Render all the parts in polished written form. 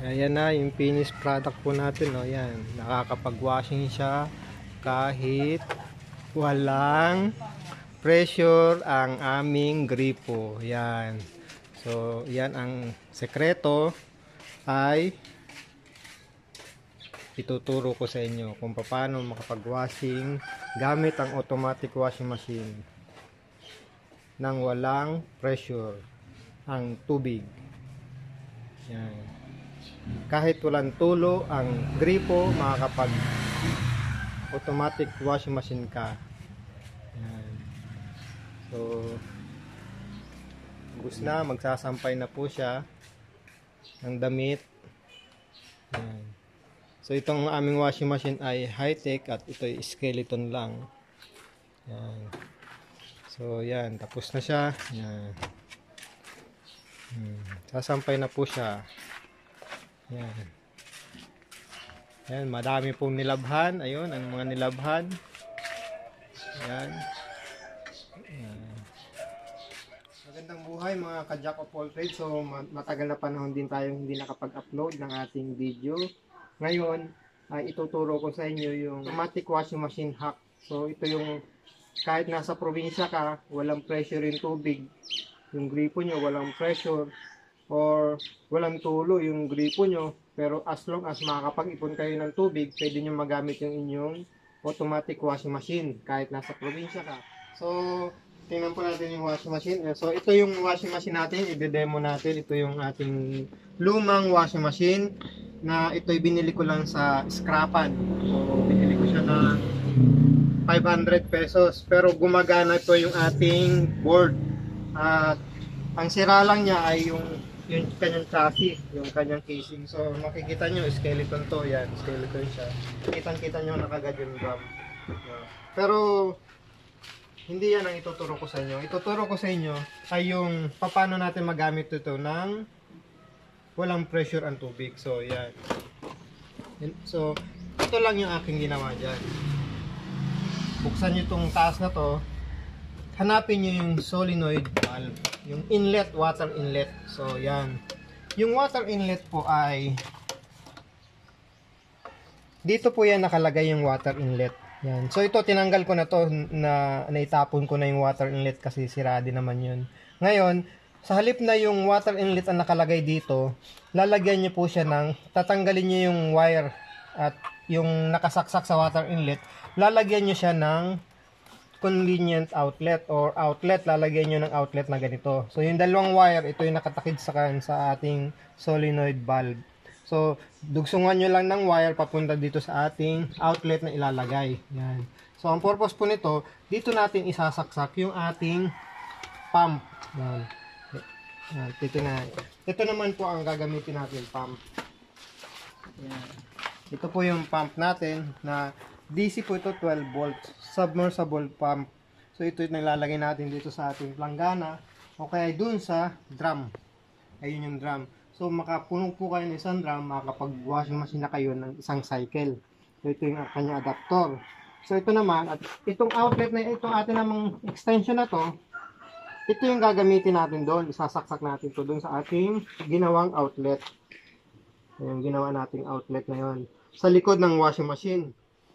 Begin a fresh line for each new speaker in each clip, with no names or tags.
Ayan na yung finished product po natin. O, yan. Nakakapag-washing siya kahit walang pressure ang aming gripo. Yan. So, yan ang sekreto ay ituturo ko sa inyo kung paano makapag-washing gamit ang automatic washing machine nang walang pressure ang tubig. Yan. Kahit walang tulo ang gripo, makakapag automatic washing machine ka. Yan. So, gusto na, magsasampay na po siya ng damit. Yan. So, itong aming washing machine ay high-tech at ito ay skeleton lang. Yan. So, yan. Tapos na siya. Yan. Sasampay na po siya. Yan. Yan. Madami pong nilabhan. Ayun, ang mga nilabhan. Yan. Yan. Magandang buhay mga ka-jack of all trades. So, matagal na panahon din tayong hindi nakapag-upload ng ating video. Ngayon, ay ituturo ko sa inyo yung automatic washing machine hack. So, ito yung kahit nasa probinsya ka, walang pressure yung tubig. Yung gripo nyo, walang pressure. Or walang tulo yung gripo nyo. Pero as long as makakapag-ipon kayo ng tubig, pwede nyo magamit yung inyong automatic washing machine kahit nasa probinsya ka. So, tingnan po natin yung washing machine. So, ito yung washing machine natin. I-demo natin. Ito yung ating lumang washing machine na ito'y binili ko lang sa scrapan. So, binili ko siya na 500 pesos. Pero gumagana ito yung ating board. At ang sira lang niya ay yung kanyang chassis, yung kanyang casing. So, makikita nyo, skeleton to. Yan, skeleton siya. Kitang-kita nyo nakagad yung drum. Pero, hindi yan ang ituturo ko sa inyo. Ituturo ko sa inyo ay yung paano natin magamit ito ng walang pressure ang tubig. So, yan. So, ito lang yung aking ginawa dyan. Buksan nyo itong taas na to. Hanapin nyo yung solenoid valve. Yung inlet, water inlet. So, yan. Yung water inlet po ay dito po yan nakalagay yung water inlet. Yan. So, ito tinanggal ko na to na naitapon ko na yung water inlet kasi sira din naman yun. Ngayon, sa halip na yung water inlet ang nakalagay dito, lalagyan nyo po siya ng, tatanggalin nyo yung wire at yung nakasaksak sa water inlet, lalagyan nyo siya ng convenient outlet or outlet, lalagyan nyo ng outlet na ganito. So, yung dalawang wire, ito yung nakatakid sa ating solenoid valve. So, dugsungan nyo lang ng wire papunta dito sa ating outlet na ilalagay. Yan. So, ang purpose po nito, dito natin isasaksak yung ating pump. Yan. Yan, ito naman po ang gagamitin natin, pump. Yan. Ito po yung pump natin na DC po ito, 12 volts, submersible pump. So ito yung nilalagay natin dito sa ating planggana o kaya dun sa drum. Ayun yung drum. So makapuno po kayo ng isang drum, makakapag-washing machine na kayo ng isang cycle. So ito yung kanyang adapter. So ito naman, at itong outlet na itong ating namang extension na to, ito yung gagamitin natin doon. Isasaksak natin to doon sa ating ginawang outlet. Yung ginawa nating outlet na yon. Sa likod ng washing machine.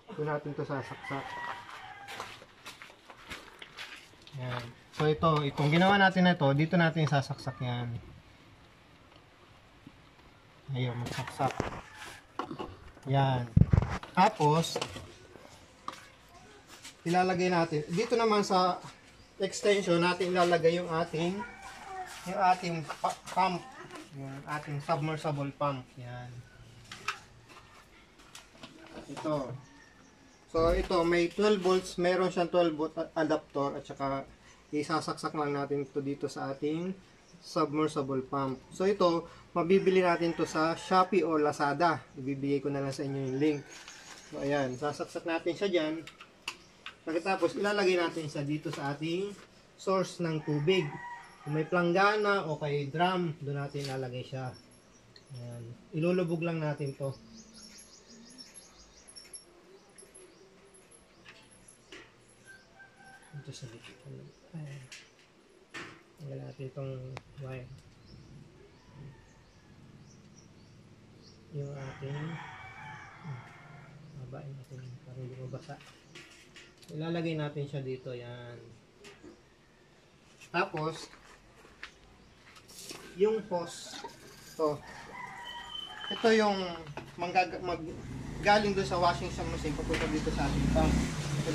Doon natin to sasaksak. Yan. So itong ginawa natin na ito, dito natin isasaksak yan. Ayun, magsaksak. Yan. Tapos, ilalagay natin. Dito naman sa extension natin ilalagay yung ating pump, yung ating submersible pump. Yan. Ito. So ito may 12 volts, meron siyang 12 volt adapter at saka isasaksak lang natin ito dito sa ating submersible pump. So ito, mabibili natin to sa Shopee o Lazada. Ibibigay ko na lang sa inyo yung link. So ayan, sasaksak natin siya diyan. Pagkatapos ilalagay natin siya dito sa ating source ng tubig. Kung may planggana o kay drum, doon natin ilalagay siya. Ayan. Ilulubog lang natin to. Ito sa likod. Ayan. Tingnan natin itong wire. yung ating babain natin para hindi mabasa. Ilalagay natin siya dito, yan. Tapos yung hose, ito yung galing doon sa washing machine papunta dito sa ating pump. So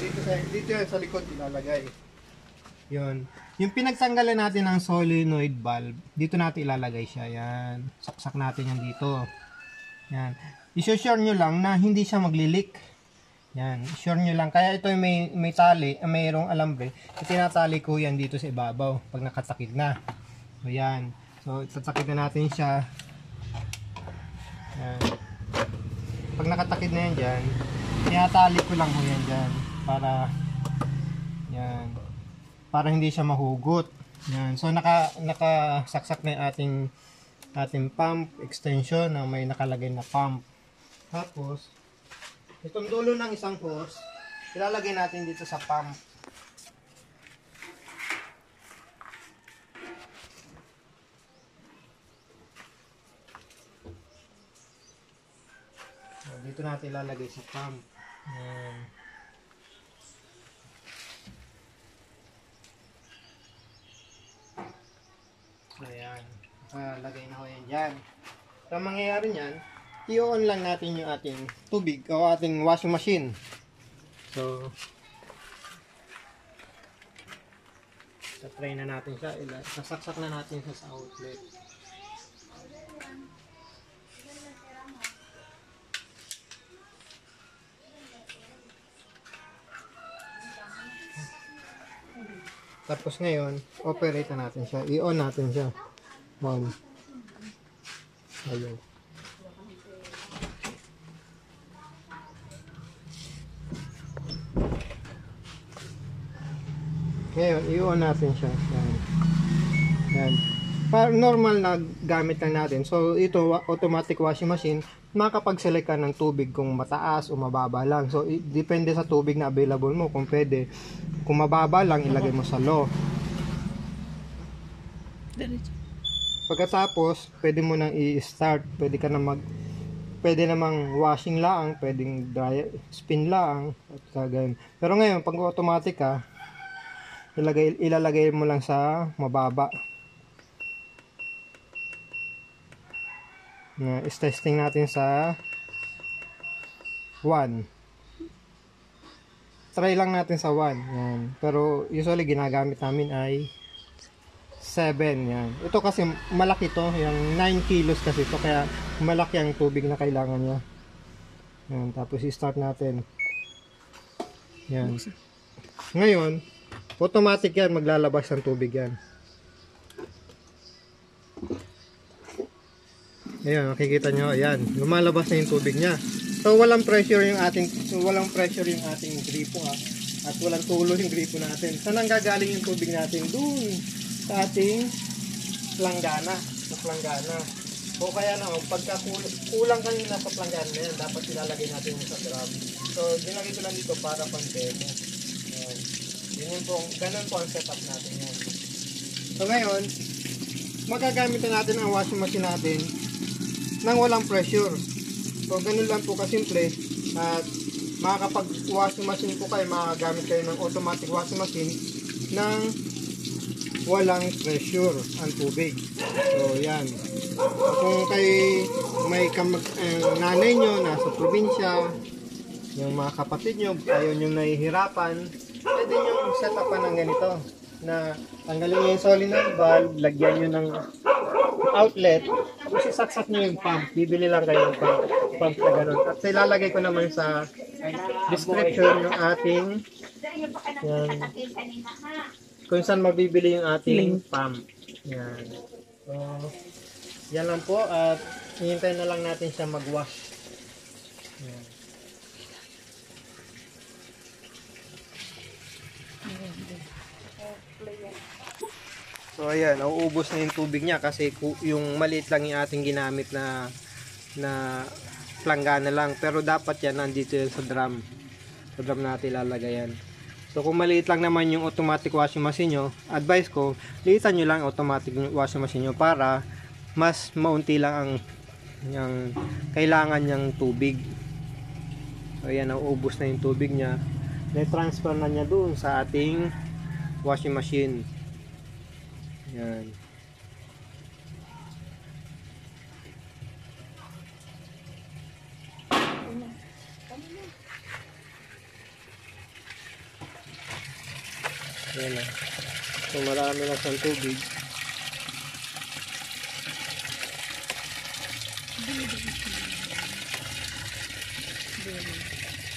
dito yan sa likod ilalagay. Yun. Yung pinagtanggalan natin ng solenoid valve, dito natin ilalagay siya. Yan. Saksak natin yan dito. Yan. I-sure nyo lang na hindi siya magli-leak. Yan. Sure nyo lang. Kaya ito may tali, mayroong alambre. Itinatali ko yan dito sa ibabaw pag nakatakid na. So yan. So tatakid na natin siya. Yan. Pag nakatakid na yan dyan, tinatali ko lang ho yan dyan. Para hindi siya mahugot. Yan. So nakasaksak na yung ating pump extension na may nakalagay na pump. Tapos itong dulo ng isang hose ilalagay natin dito sa pump. So, dito natin ilalagay sa pump. Yan. Ayan. Lagay na ko yan dyan. So, ang mangyayari nyan, i-on lang natin yung ating tubig o ating washing machine. So, try na natin siya. Sasaksak na natin siya sa outlet. Tapos ngayon, operate na natin siya. I-on natin siya. On. Ayun. Ngayon, i-on natin siya. Yan. Yan. Normal na gamit lang natin. So, ito, automatic washing machine, makakapag-select ka ng tubig kung mataas o mababa lang. So, depende sa tubig na available mo. Kung pwede, kung mababa lang, ilagay mo sa low. Pagkatapos, pwede mo nang i-start. Pwede namang washing lang, pwedeng dry, spin lang, at kagayon. Pero ngayon, pag automatic ka, ilalagay mo lang sa mababa. Is-testing natin sa 1. Try lang natin sa 1. Yan. Pero usually ginagamit namin ay 7. Yan. Ito kasi malaki to. Yung 9 kilos kasi ito. Kaya malaki ang tubig na kailangan niya. Yan. Tapos i-start natin. Yan. Ngayon, automatic yan. Maglalabas ng tubig yan. Ayan, makikita nyo, ayan, lumalabas na yung tubig niya. So walang pressure yung ating gripo at walang tulo yung gripo natin. Saan ang gagaling yung tubig natin? Doon sa ating planggana, O kaya na, pagka kulang kanina sa planggana na yan, dapat ilalagay natin yung sa drum. So ginagay ko lang dito para pang-demo. Ayan. Ganun po ang setup natin yan. So ngayon, magagamit na natin ang washing machine natin nang walang pressure. So ganun lang po kasimple. At makakapag-washing machine po kayo, makagamit kayo ng automatic washing machine nang walang pressure ang tubig. So yan. Kung kayo may nanay nyo nasa probinsya, yung mga kapatid nyo, ayaw nyo nahihirapan, pwede nyo set upan ng ganito na tanggalin nyo yung solenoid valve, lagyan nyo ng outlet, tapos isaksak nyo yung pump. Bibili lang kayo ng pump na ganun. At ilalagay ko naman sa description yung ating yan, kung saan mabibili yung ating pump. Yan. So, yan lang po at hihintayin na lang natin siya mag-wash. Yan. So ayan, nauubos na yung tubig niya kasi yung maliit lang yung ating ginamit na planggana lang. Pero dapat yan nandito yan sa drum. Sa drum natin ilalagay yan. So kung maliit lang naman yung automatic washing machine nyo, advice ko, liitan nyo lang automatic washing machine nyo para mas maunti lang ang yung kailangan niyang tubig. So ayan, nauubos na yung tubig niya. Na-transfer na niya doon sa ating washing machine. Yan. Yan na. So marami na siyang tubig.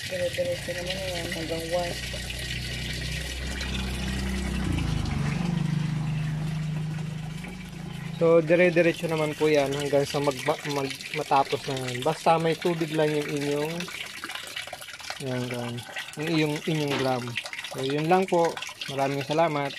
Dire-diretso naman yan hanggang 1.
So dire-diretso naman po yan hanggang sa matapos na yan. Basta may tubig lang yung inyong yung inyong drum. So yun lang po. Maraming salamat.